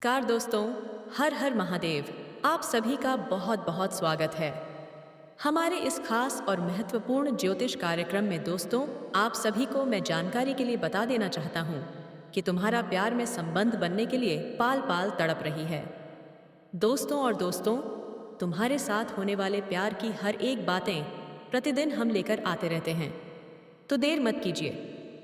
Car दोस्तों, हर हर महादेव। आप सभी का बहुत बहुत स्वागत है हमारे इस खास और महत्वपूर्ण ज्योतिष कार्यक्रम में। दोस्तों, आप सभी को मैं जानकारी के लिए बता देना चाहता हूँ कि तुम्हारा प्यार में संबंध बनने के लिए पाल पाल तड़प रही है। दोस्तों, तुम्हारे साथ होने वाले प्यार की हर एक बातें प्रतिदिन हम लेकर आते रहते हैं। तो देर मत कीजिए,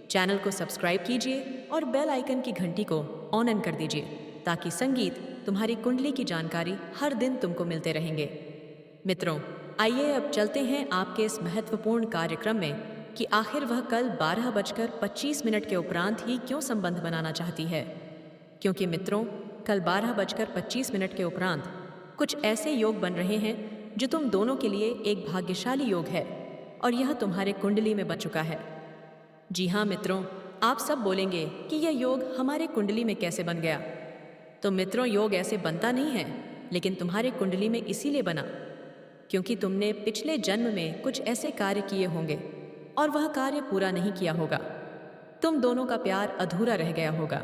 चैनल को सब्सक्राइब कीजिए और बेल आइकन की घंटी को ऑन कर दीजिए, ताकि संगीत तुम्हारी कुंडली की जानकारी हर दिन तुमको मिलते रहेंगे। मित्रों, आइए अब चलते हैं आपके इस महत्वपूर्ण कार्यक्रम में कि आखिर वह कल 12:25 के उपरांत ही क्यों संबंध बनाना चाहती है। क्योंकि मित्रों, कल 12:25 के उपरांत कुछ ऐसे योग बन रहे हैं जो तुम दोनों के लिए एक भाग्यशाली योग है, और यह तुम्हारे कुंडली में बन चुका है। जी हाँ मित्रों, आप सब बोलेंगे कि यह योग हमारे कुंडली में कैसे बन गया। तो मित्रों, योग ऐसे बनता नहीं है, लेकिन तुम्हारे कुंडली में इसीलिए बना क्योंकि तुमने पिछले जन्म में कुछ ऐसे कार्य किए होंगे और वह कार्य पूरा नहीं किया होगा। तुम दोनों का प्यार अधूरा रह गया होगा,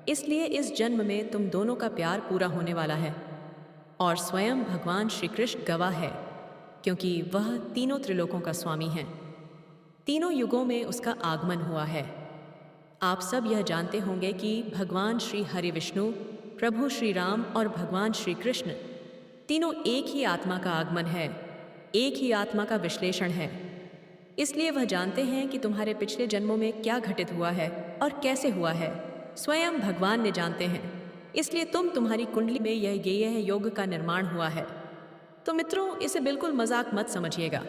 इसलिए इस जन्म में तुम दोनों का प्यार पूरा होने वाला है। और स्वयं भगवान श्री कृष्ण गवाह है, क्योंकि वह तीनों त्रिलोकों का स्वामी है। तीनों युगों में उसका आगमन हुआ है। आप सब यह जानते होंगे कि भगवान श्री हरि विष्णु, प्रभु श्री राम और भगवान श्री कृष्ण तीनों एक ही आत्मा का आगमन है, एक ही आत्मा का विश्लेषण है। इसलिए वह जानते हैं कि तुम्हारे पिछले जन्मों में क्या घटित हुआ है और कैसे हुआ है, स्वयं भगवान ने जानते हैं। इसलिए तुम्हारी कुंडली में यह योग का निर्माण हुआ है। तो मित्रों, इसे बिल्कुल मजाक मत समझिएगा,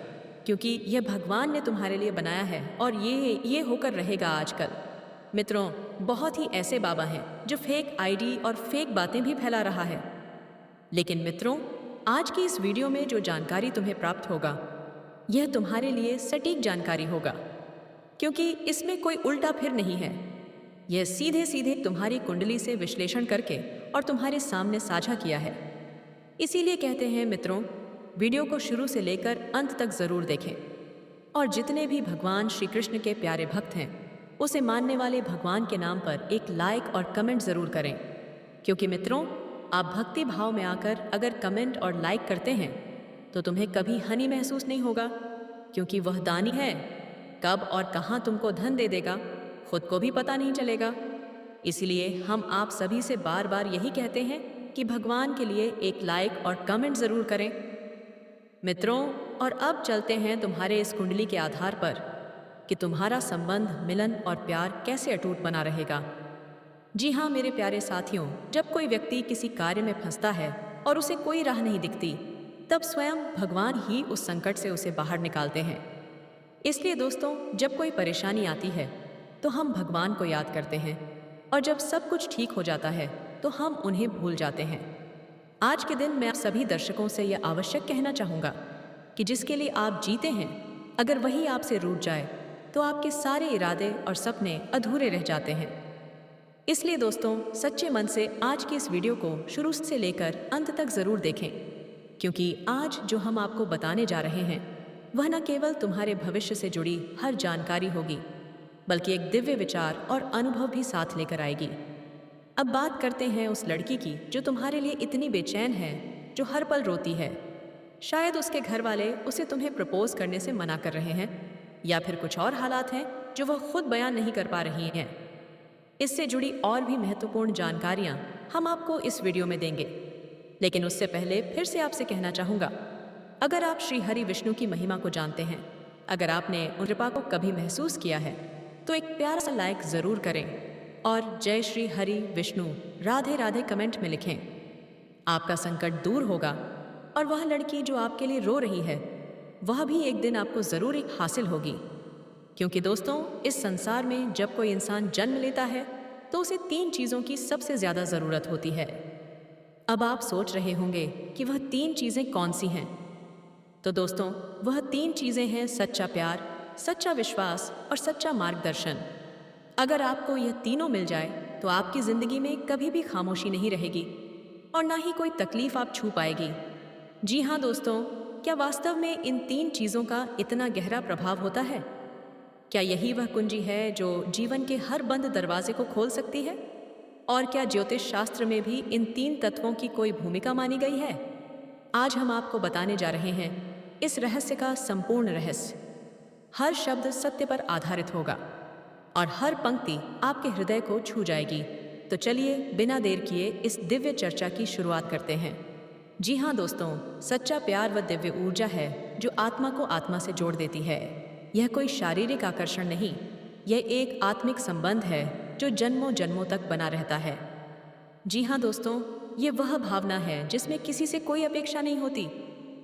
क्योंकि यह भगवान ने तुम्हारे लिए बनाया है और ये होकर रहेगा। आजकल मित्रों, बहुत ही ऐसे बाबा हैं जो फेक आईडी और फेक बातें भी फैला रहा है। लेकिन मित्रों, आज की इस वीडियो में जो जानकारी तुम्हें प्राप्त होगा, यह तुम्हारे लिए सटीक जानकारी होगा, क्योंकि इसमें कोई उल्टा फिर नहीं है। यह सीधे सीधे तुम्हारी कुंडली से विश्लेषण करके और तुम्हारे सामने साझा किया है। इसीलिए कहते हैं मित्रों, वीडियो को शुरू से लेकर अंत तक जरूर देखें, और जितने भी भगवान श्री कृष्ण के प्यारे भक्त हैं, उसे मानने वाले भगवान के नाम पर एक लाइक और कमेंट जरूर करें। क्योंकि मित्रों, आप भक्ति भाव में आकर अगर कमेंट और लाइक करते हैं तो तुम्हें कभी हानि महसूस नहीं होगा, क्योंकि वह दानी है। कब और कहाँ तुमको धन दे देगा, खुद को भी पता नहीं चलेगा। इसलिए हम आप सभी से बार बार यही कहते हैं कि भगवान के लिए एक लाइक और कमेंट जरूर करें। मित्रों, और अब चलते हैं तुम्हारे इस कुंडली के आधार पर कि तुम्हारा संबंध, मिलन और प्यार कैसे अटूट बना रहेगा। जी हाँ मेरे प्यारे साथियों, जब कोई व्यक्ति किसी कार्य में फंसता है और उसे कोई राह नहीं दिखती, तब स्वयं भगवान ही उस संकट से उसे बाहर निकालते हैं। इसलिए दोस्तों, जब कोई परेशानी आती है तो हम भगवान को याद करते हैं, और जब सब कुछ ठीक हो जाता है तो हम उन्हें भूल जाते हैं। आज के दिन मैं आप सभी दर्शकों से यह आवश्यक कहना चाहूँगा कि जिसके लिए आप जीते हैं, अगर वही आपसे रूठ जाए तो आपके सारे इरादे और सपने अधूरे रह जाते हैं। इसलिए दोस्तों, सच्चे मन से आज की इस वीडियो को शुरू से लेकर अंत तक जरूर देखें, क्योंकि आज जो हम आपको बताने जा रहे हैं वह न केवल तुम्हारे भविष्य से जुड़ी हर जानकारी होगी, बल्कि एक दिव्य विचार और अनुभव भी साथ लेकर आएगी। अब बात करते हैं उस लड़की की जो तुम्हारे लिए इतनी बेचैन है, जो हर पल रोती है। शायद उसके घर वाले उसे तुम्हें प्रपोज करने से मना कर रहे हैं, या फिर कुछ और हालात हैं जो वह खुद बयान नहीं कर पा रही हैं। इससे जुड़ी और भी महत्वपूर्ण जानकारियां हम आपको इस वीडियो में देंगे। लेकिन उससे पहले फिर से आपसे कहना चाहूँगा, अगर आप श्री हरि विष्णु की महिमा को जानते हैं, अगर आपने उन कृपा को कभी महसूस किया है, तो एक प्यारा सा लाइक ज़रूर करें और जय श्री हरि विष्णु राधे राधे कमेंट में लिखें। आपका संकट दूर होगा, और वह लड़की जो आपके लिए रो रही है, वह भी एक दिन आपको ज़रूर हासिल होगी। क्योंकि दोस्तों, इस संसार में जब कोई इंसान जन्म लेता है तो उसे 3 चीज़ों की सबसे ज़्यादा ज़रूरत होती है। अब आप सोच रहे होंगे कि वह 3 चीज़ें कौन सी हैं। तो दोस्तों, वह 3 चीज़ें हैं सच्चा प्यार, सच्चा विश्वास और सच्चा मार्गदर्शन। अगर आपको यह तीनों मिल जाए तो आपकी ज़िंदगी में कभी भी खामोशी नहीं रहेगी, और ना ही कोई तकलीफ आप छू पाएगी। जी हाँ दोस्तों, क्या वास्तव में इन 3 चीज़ों का इतना गहरा प्रभाव होता है? क्या यही वह कुंजी है जो जीवन के हर बंद दरवाजे को खोल सकती है? और क्या ज्योतिष शास्त्र में भी इन 3 तत्वों की कोई भूमिका मानी गई है? आज हम आपको बताने जा रहे हैं इस रहस्य का संपूर्ण रहस्य। हर शब्द सत्य पर आधारित होगा और हर पंक्ति आपके हृदय को छू जाएगी। तो चलिए बिना देर किए इस दिव्य चर्चा की शुरुआत करते हैं। जी हाँ दोस्तों, सच्चा प्यार व दिव्य ऊर्जा है जो आत्मा को आत्मा से जोड़ देती है। यह कोई शारीरिक आकर्षण नहीं, यह एक आत्मिक संबंध है जो जन्मों जन्मों तक बना रहता है। जी हाँ दोस्तों, ये वह भावना है जिसमें किसी से कोई अपेक्षा नहीं होती,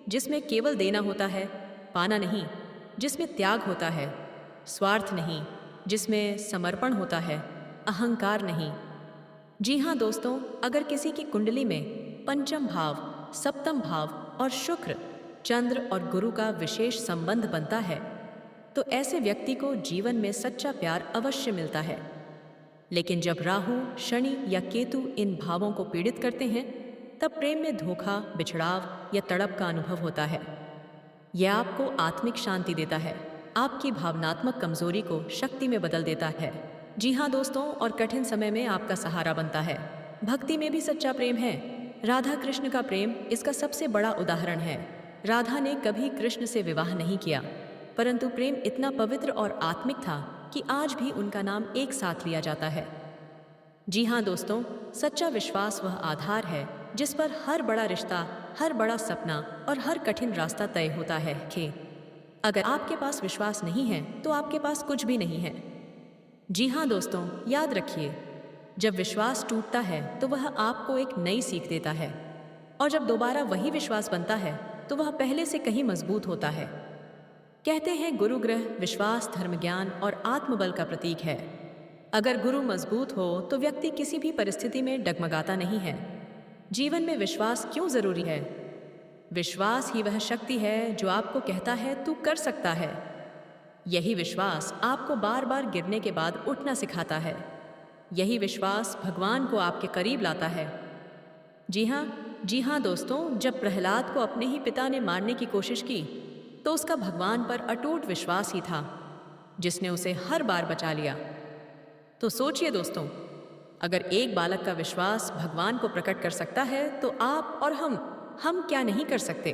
जिसमें केवल देना होता है, पाना नहीं, जिसमें त्याग होता है, स्वार्थ नहीं, जिसमें समर्पण होता है, अहंकार नहीं। जी हाँ दोस्तों, अगर किसी की कुंडली में पंचम भाव, सप्तम भाव और शुक्र, चंद्र और गुरु का विशेष संबंध बनता है तो ऐसे व्यक्ति को जीवन में सच्चा प्यार अवश्य मिलता है। लेकिन जब राहु, शनि या केतु इन भावों को पीड़ित करते हैं तब प्रेम में धोखा, बिछड़ाव या तड़प का अनुभव होता है। यह आपको आत्मिक शांति देता है, आपकी भावनात्मक कमजोरी को शक्ति में बदल देता है। जी हाँ दोस्तों, और कठिन समय में आपका सहारा बनता है। भक्ति में भी सच्चा प्रेम है। राधा कृष्ण का प्रेम इसका सबसे बड़ा उदाहरण है। राधा ने कभी कृष्ण से विवाह नहीं किया, परंतु प्रेम इतना पवित्र और आत्मिक था कि आज भी उनका नाम एक साथ लिया जाता है। जी हाँ दोस्तों, सच्चा विश्वास वह आधार है जिस पर हर बड़ा रिश्ता, हर बड़ा सपना और हर कठिन रास्ता तय होता है। अगर आपके पास विश्वास नहीं है तो आपके पास कुछ भी नहीं है। जी हाँ दोस्तों, याद रखिए, जब विश्वास टूटता है तो वह आपको एक नई सीख देता है, और जब दोबारा वही विश्वास बनता है तो वह पहले से कहीं मजबूत होता है। कहते हैं गुरु ग्रह विश्वास, धर्म, ज्ञान और आत्मबल का प्रतीक है। अगर गुरु मजबूत हो तो व्यक्ति किसी भी परिस्थिति में डगमगाता नहीं है। जीवन में विश्वास क्यों जरूरी है? विश्वास ही वह शक्ति है जो आपको कहता है तू कर सकता है। यही विश्वास आपको बार बार गिरने के बाद उठना सिखाता है। यही विश्वास भगवान को आपके करीब लाता है। जी हाँ दोस्तों, जब प्रहलाद को अपने ही पिता ने मारने की कोशिश की तो उसका भगवान पर अटूट विश्वास ही था जिसने उसे हर बार बचा लिया। तो सोचिए दोस्तों, अगर एक बालक का विश्वास भगवान को प्रकट कर सकता है तो आप और हम क्या नहीं कर सकते?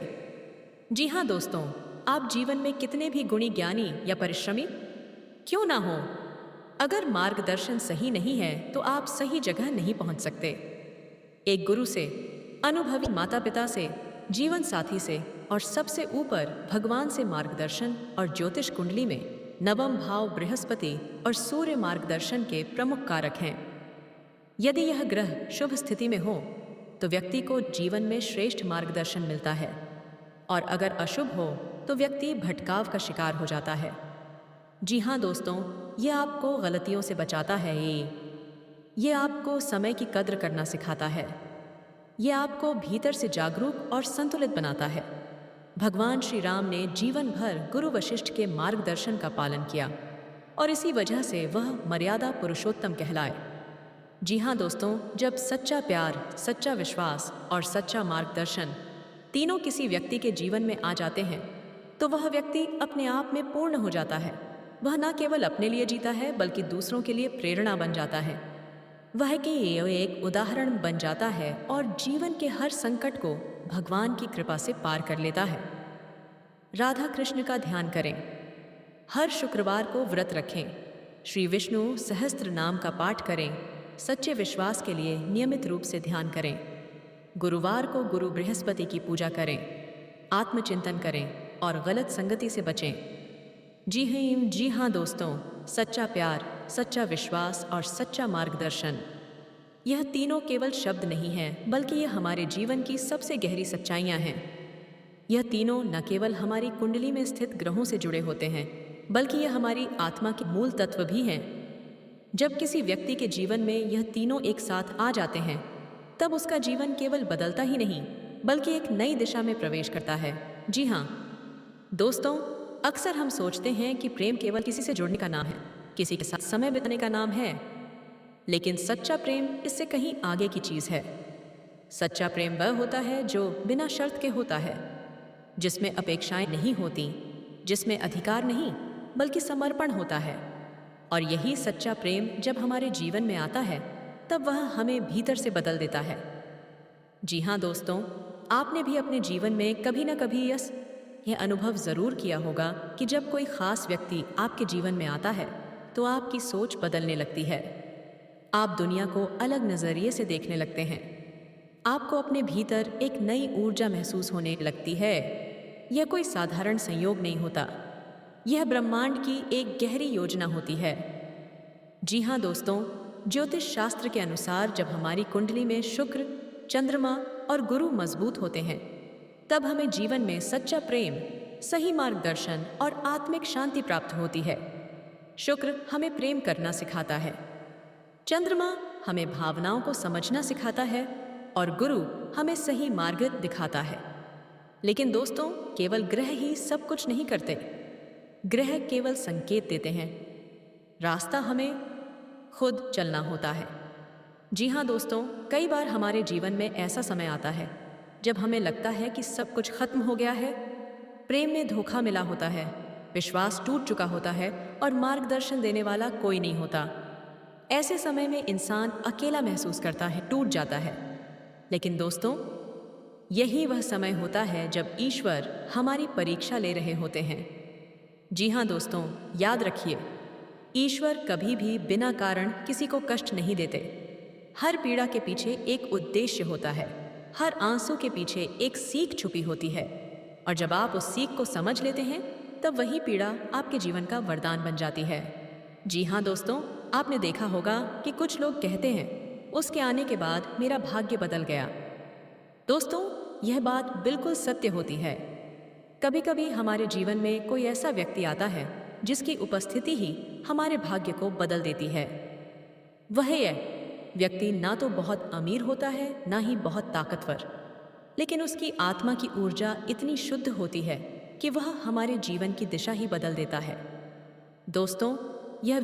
जी हाँ दोस्तों, आप जीवन में कितने भी गुणी, ज्ञानी या परिश्रमी क्यों ना हो, अगर मार्गदर्शन सही नहीं है तो आप सही जगह नहीं पहुंच सकते। एक गुरु से, अनुभवी माता पिता से, जीवन साथी से और सबसे ऊपर भगवान से मार्गदर्शन और ज्योतिष कुंडली में नवम भाव बृहस्पति और सूर्य मार्गदर्शन के प्रमुख कारक हैं। यदि यह ग्रह शुभ स्थिति में हो तो व्यक्ति को जीवन में श्रेष्ठ मार्गदर्शन मिलता है, और अगर अशुभ हो तो व्यक्ति भटकाव का शिकार हो जाता है। जी हाँ दोस्तों, ये आपको गलतियों से बचाता है। ये आपको समय की कद्र करना सिखाता है। ये आपको भीतर से जागरूक और संतुलित बनाता है। भगवान श्री राम ने जीवन भर गुरु वशिष्ठ के मार्गदर्शन का पालन किया और इसी वजह से वह मर्यादा पुरुषोत्तम कहलाए। जी हाँ दोस्तों, जब सच्चा प्यार, सच्चा विश्वास और सच्चा मार्गदर्शन तीनों किसी व्यक्ति के जीवन में आ जाते हैं तो वह व्यक्ति अपने आप में पूर्ण हो जाता है। वह न केवल अपने लिए जीता है बल्कि दूसरों के लिए प्रेरणा बन जाता है। वह कि एक उदाहरण बन जाता है और जीवन के हर संकट को भगवान की कृपा से पार कर लेता है। राधा कृष्ण का ध्यान करें, हर शुक्रवार को व्रत रखें, श्री विष्णु सहस्त्र नाम का पाठ करें, सच्चे विश्वास के लिए नियमित रूप से ध्यान करें, गुरुवार को गुरु बृहस्पति की पूजा करें, आत्मचिंतन करें और गलत संगति से बचें। जी हाँ दोस्तों, सच्चा प्यार, सच्चा विश्वास और सच्चा मार्गदर्शन, यह तीनों केवल शब्द नहीं हैं बल्कि यह हमारे जीवन की सबसे गहरी सच्चाइयाँ हैं। यह तीनों न केवल हमारी कुंडली में स्थित ग्रहों से जुड़े होते हैं बल्कि यह हमारी आत्मा के मूल तत्व भी हैं। जब किसी व्यक्ति के जीवन में यह तीनों एक साथ आ जाते हैं तब उसका जीवन केवल बदलता ही नहीं बल्कि एक नई दिशा में प्रवेश करता है। जी हाँ दोस्तों, अक्सर हम सोचते हैं कि प्रेम केवल किसी से जुड़ने का नाम है, किसी के साथ समय बिताने का नाम है, लेकिन सच्चा प्रेम इससे कहीं आगे की चीज़ है। सच्चा प्रेम वह होता है जो बिना शर्त के होता है, जिसमें अपेक्षाएं नहीं होती, जिसमें अधिकार नहीं बल्कि समर्पण होता है। और यही सच्चा प्रेम जब हमारे जीवन में आता है तब वह हमें भीतर से बदल देता है। जी हाँ दोस्तों, आपने भी अपने जीवन में कभी न कभी यह अनुभव ज़रूर किया होगा कि जब कोई खास व्यक्ति आपके जीवन में आता है तो आपकी सोच बदलने लगती है। आप दुनिया को अलग नज़रिए से देखने लगते हैं। आपको अपने भीतर एक नई ऊर्जा महसूस होने लगती है। यह कोई साधारण संयोग नहीं होता, यह ब्रह्मांड की एक गहरी योजना होती है। जी हाँ दोस्तों, ज्योतिष शास्त्र के अनुसार जब हमारी कुंडली में शुक्र, चंद्रमा और गुरु मजबूत होते हैं, तब हमें जीवन में सच्चा प्रेम, सही मार्गदर्शन और आत्मिक शांति प्राप्त होती है। शुक्र हमें प्रेम करना सिखाता है, चंद्रमा हमें भावनाओं को समझना सिखाता है और गुरु हमें सही मार्ग दिखाता है। लेकिन दोस्तों, केवल ग्रह ही सब कुछ नहीं करते। ग्रह केवल संकेत देते हैं, रास्ता हमें खुद चलना होता है। जी हाँ दोस्तों, कई बार हमारे जीवन में ऐसा समय आता है जब हमें लगता है कि सब कुछ खत्म हो गया है, प्रेम में धोखा मिला होता है, विश्वास टूट चुका होता है और मार्गदर्शन देने वाला कोई नहीं होता। ऐसे समय में इंसान अकेला महसूस करता है, टूट जाता है। लेकिन दोस्तों, यही वह समय होता है जब ईश्वर हमारी परीक्षा ले रहे होते हैं। जी हाँ दोस्तों, याद रखिए, ईश्वर कभी भी बिना कारण किसी को कष्ट नहीं देते। हर पीड़ा के पीछे एक उद्देश्य होता है, हर आंसू के पीछे एक सीख छुपी होती है, और जब आप उस सीख को समझ लेते हैं तब वही पीड़ा आपके जीवन का वरदान बन जाती है। जी हाँ दोस्तों, आपने देखा होगा कि कुछ लोग कहते हैं, उसके आने के बाद मेरा भाग्य बदल गया। दोस्तों, यह बात बिल्कुल सत्य होती है। कभी कभी हमारे जीवन में कोई ऐसा व्यक्ति आता है जिसकी उपस्थिति ही हमारे भाग्य को बदल देती है। वह व्यक्ति ना तो बहुत अमीर होता है, ना ही बहुत ताकतवर, लेकिन उसकी आत्मा की ऊर्जा इतनी शुद्ध होती है कि वह हमारे जीवन की दिशा ही बदल देता है। दोस्तों, यह